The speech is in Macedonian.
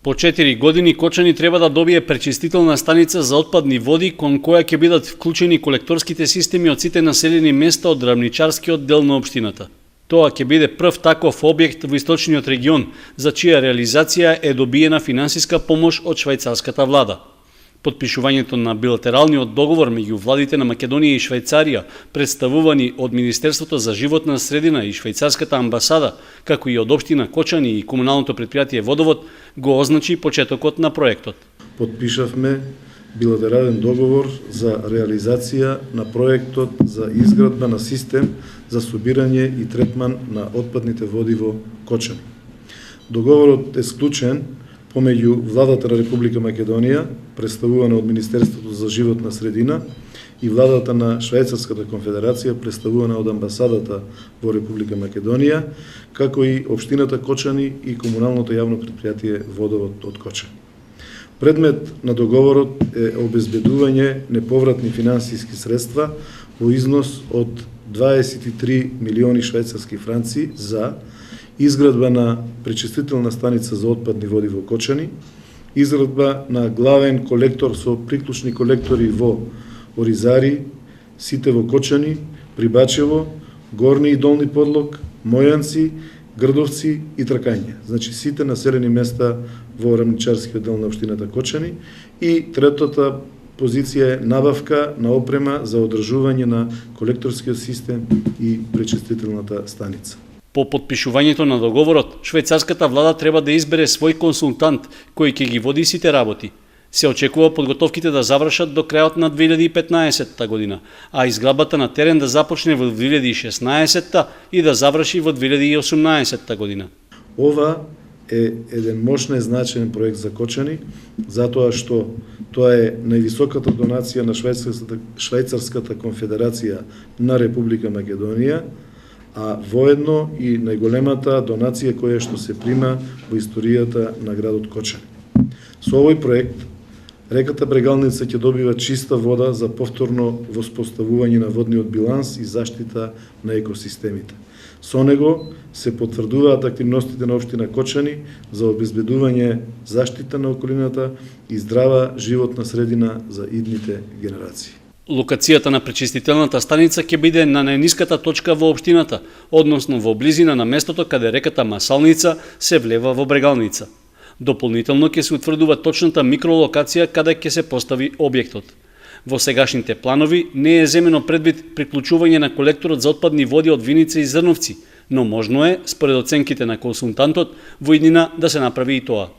По 4 години Кочани треба да добие пречистителна станица за отпадни води кон која ќе бидат вклучени колекторските системи од сите населени места од рамничарскиот дел на општината. Тоа ќе биде прв таков објект во источниот регион, за чија реализација е добиена финансиска помош од швајцарската влада. Подпишувањето на билатералниот договор меѓу владите на Македонија и Швајцарија, представувани од Министерството за животна средина и швајцарската амбасада, како и од општина Кочани и комуналното претпријатие Водовод, го означи почетокот на проектот. Подпишавме билатерален договор за реализација на проектот за изградба на систем за собирање и третман на отпадните води во Кочани. Договорот е склучен помеѓу владата на Република Македонија, представувана од Министерството за животна средина, и владата на Швајцарската конфедерација, представувана од амбасадата во Република Македонија, како и општината Кочани и комуналното јавно претпријатие Водовод од Кочани. Предмет на договорот е обезбедување неповратни финансиски средства во износ од 23 милиони швајцарски франци за изградба на пречистителна станица за отпадни води во Кочани, изградба на главен колектор со приклучни колектори во Оризари, сите во Кочани, Прибачево, Горни и Долни Подлог, Мојанци, Грдовци и Тракање. Значи сите населени места во рамничарскиот дел на општината Кочани. И третата позиција е набавка на опрема за одржување на колекторскиот систем и пречистителната станица. По подпишувањето на договорот, швајцарската влада треба да избере свој консултант кој ќе ги води сите работи. Се очекува подготовките да завршат до крајот на 2015 година, а изградбата на терен да започне во 2016 и да заврши во 2018 година. Ова е еден мощен и значаен проект за Кочани, затоа што тоа е највисоката донација на Швајцарската конфедерација на Република Македонија, а воедно и најголемата донација која што се прима во историјата на градот Кочани. Со овој проект, реката Брегалница ќе добива чиста вода за повторно воспоставување на водниот биланс и заштита на екосистемите. Со него се потврдуваат активностите на општина Кочани за обезбедување заштита на околината и здрава животна средина за идните генерации. Локацијата на пречистителната станица ќе биде на најниската точка во општината, односно во близина на местото каде реката Масалница се влева во Брегалница. Дополнително ќе се утврдува точната микролокација каде ќе се постави објектот. Во сегашните планови не е земено предвид приклучување на колекторот за отпадни води од Виница и Зрновци, но можно е, според оценките на консултантот, во иднина да се направи и тоа.